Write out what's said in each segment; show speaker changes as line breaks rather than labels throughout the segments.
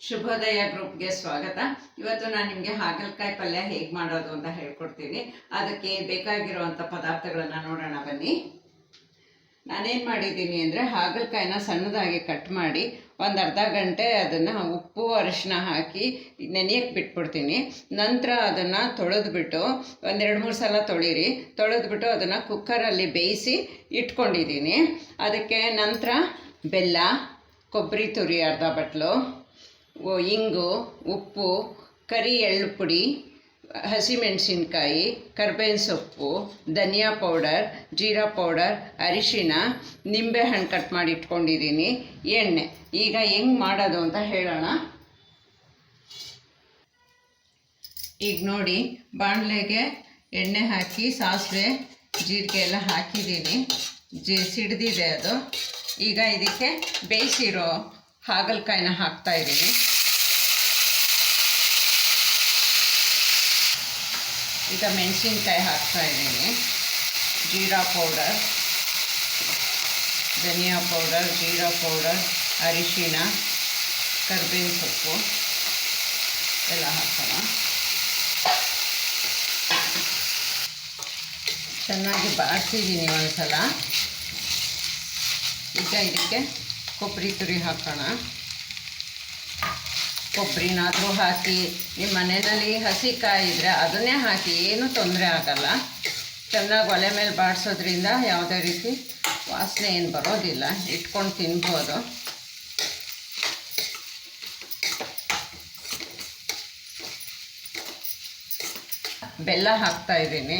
ಶುಭೋದಯ ಗ್ರೂಪ್ಗೆ ಸ್ವಾಗತ. ಇವತ್ತು ನಾನು ನಿಮಗೆ ಹಾಗಲಕಾಯಿ ಪಲ್ಯ ಹೇಗೆ ಮಾಡೋದು ಅಂತ ಹೇಳ್ಕೊಡ್ತೀನಿ. ಅದಕ್ಕೆ ಬೇಕಾಗಿರುವಂಥ ಪದಾರ್ಥಗಳನ್ನು ನೋಡೋಣ ಬನ್ನಿ. ನಾನೇನು ಮಾಡಿದ್ದೀನಿ ಅಂದರೆ ಹಾಗಲಕಾಯಿನ ಸಣ್ಣದಾಗಿ ಕಟ್ ಮಾಡಿ ಒಂದು ಅರ್ಧ ಗಂಟೆ ಅದನ್ನು ಉಪ್ಪು ಅರಿಶಿನ ಹಾಕಿ ನೆನೆಯಕ್ಕೆ ಬಿಟ್ಬಿಡ್ತೀನಿ. ನಂತರ ಅದನ್ನು ತೊಳೆದ್ಬಿಟ್ಟು ಒಂದೆರಡು ಮೂರು ಸಲ ತೊಳೆದ್ಬಿಟ್ಟು ಅದನ್ನು ಕುಕ್ಕರಲ್ಲಿ ಬೇಯಿಸಿ ಇಟ್ಕೊಂಡಿದ್ದೀನಿ. ಅದಕ್ಕೆ ನಂತರ ಬೆಲ್ಲ, ಕೊಬ್ಬರಿ ತುರಿ ಅರ್ಧ ಬಟ್ಲು, ಇಂಗು, ಉಪ್ಪು, ಕರಿ ಎಳ್ಳು ಪುಡಿ, ಹಸಿಮೆಣಸಿನ್ಕಾಯಿ, ಕರ್ಬೇವಿನ ಸೊಪ್ಪು, ಧನಿಯಾ ಪೌಡರ್, ಜೀರಾ ಪೌಡರ್, ಅರಿಶಿನ, ನಿಂಬೆಹಣ್ಣು ಕಟ್ ಮಾಡಿ ಇಟ್ಕೊಂಡಿದ್ದೀನಿ, ಎಣ್ಣೆ. ಈಗ ಹೆಂಗೆ ಮಾಡೋದು ಅಂತ ಹೇಳೋಣ. ಈಗ ನೋಡಿ, ಬಾಣಲೆಗೆ ಎಣ್ಣೆ ಹಾಕಿ ಸಾಸಿವೆ ಜೀರಿಗೆ ಎಲ್ಲ ಹಾಕಿದ್ದೀನಿ, ಸಿಡ್ದಿದೆ ಅದು. ಈಗ ಇದಕ್ಕೆ ಬೇಯಿಸಿರೋ ಹಾಗಲಕಾಯಿನ ಹಾಕ್ತಾಯಿದ್ದೀನಿ. ಈಗ ಮೆಣಸಿನ್ಕಾಯಿ ಹಾಕ್ತಾಯಿದ್ದೀನಿ, ಜೀರಾ ಪೌಡರ್, ಧನಿಯಾ ಪೌಡರ್, ಜೀರಾ ಪೌಡರ್, ಅರಿಶಿನ, ಕರ್ಬೇವಿನ ಸೊಪ್ಪು ಎಲ್ಲ ಹಾಕೋಣ. ಚೆನ್ನಾಗಿ ಬಾಡಿಸಿದ್ದೀನಿ ಒಂದು ಸಲ. ಈಗ ಇದಕ್ಕೆ ಕೊಬ್ಬರಿ ತುರಿ ಹಾಕೋಣ. ಕೊಬ್ಬರಿನಾದರೂ ಹಾಕಿ, ನಿಮ್ಮ ಮನೆಯಲ್ಲಿ ಹಸಿಕಾಯಿ ಇದ್ದರೆ ಅದನ್ನೇ ಹಾಕಿ, ಏನೂ ತೊಂದರೆ ಆಗಲ್ಲ. ಚೆನ್ನಾಗಿ ಒಲೆ ಮೇಲೆ ಬಾಡಿಸೋದ್ರಿಂದ ಯಾವುದೇ ರೀತಿ ವಾಸನೆ ಏನು ಬರೋದಿಲ್ಲ, ಇಟ್ಕೊಂಡು ತಿನ್ಬೋದು. ಬೆಲ್ಲ ಹಾಕ್ತಾಯಿದ್ದೀನಿ.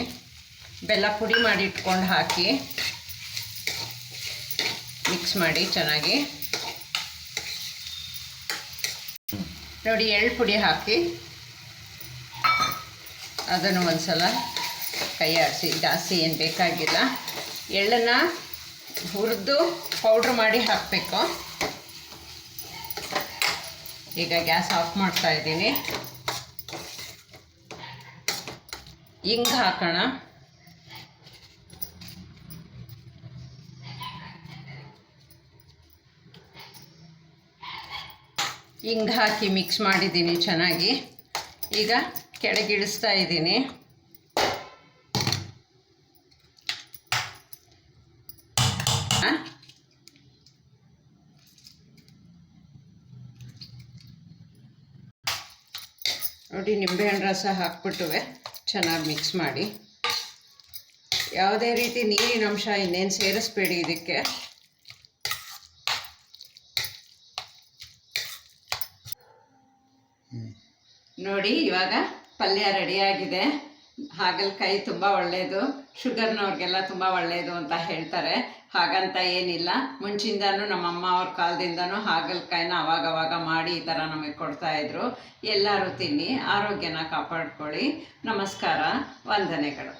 ಬೆಲ್ಲ ಪುಡಿ ಮಾಡಿ ಇಟ್ಕೊಂಡು ಹಾಕಿ ಮಿಕ್ಸ್ ಮಾಡಿ ಚೆನ್ನಾಗಿ. ನೋಡಿ, ಎಳ್ಳು ಪುಡಿ ಹಾಕಿ ಅದನ್ನು ಒಂದು ಸಲ ಕೈ ಆಡಿಸಿ, ಜಾಸ್ತಿ ಏನು ಬೇಕಾಗಿಲ್ಲ. ಎಳ್ಳನ್ನು ಹುರಿದು ಪೌಡ್ರ್ ಮಾಡಿ ಹಾಕಬೇಕು. ಈಗ ಗ್ಯಾಸ್ ಆಫ್ ಮಾಡ್ತಾಯಿದ್ದೀನಿ. ಹಿಂಗೆ ಹಾಕೋಣ. ಹಿಂಗೆ ಹಾಕಿ ಮಿಕ್ಸ್ ಮಾಡಿದ್ದೀನಿ ಚೆನ್ನಾಗಿ. ಈಗ ಕೆಳಗಿಳಿಸ್ತಾ ಇದ್ದೀನಿ. ನೋಡಿ, ನಿಂಬೆಹಣ್ಣು ರಸ ಹಾಕ್ಬಿಟ್ಟುವೆ ಚೆನ್ನಾಗಿ ಮಿಕ್ಸ್ ಮಾಡಿ. ಯಾವುದೇ ರೀತಿ ನೀರಿನ ಅಂಶ ಇನ್ನೇನು ಸೇರಿಸ್ಬೇಡಿ ಇದಕ್ಕೆ. ನೋಡಿ, ಇವಾಗ ಪಲ್ಯ ರೆಡಿಯಾಗಿದೆ. ಹಾಗಲಕಾಯಿ ತುಂಬ ಒಳ್ಳೆಯದು, ಶುಗರ್ನವ್ರಿಗೆಲ್ಲ ತುಂಬ ಒಳ್ಳೆಯದು ಅಂತ ಹೇಳ್ತಾರೆ. ಹಾಗಂತ ಏನಿಲ್ಲ, ಮುಂಚಿಂದನೂ ನಮ್ಮ ಅಮ್ಮ ಅವ್ರ ಕಾಲದಿಂದನೂ ಹಾಗಲಕಾಯಿನ ಅವಾಗವಾಗ ಮಾಡಿ ಈ ಥರ ನಮಗೆ ಕೊಡ್ತಾಯಿದ್ರು. ಎಲ್ಲರೂ ತಿನ್ನಿ, ಆರೋಗ್ಯನ ಕಾಪಾಡ್ಕೊಳ್ಳಿ. ನಮಸ್ಕಾರ, ವಂದನೆಗಳು.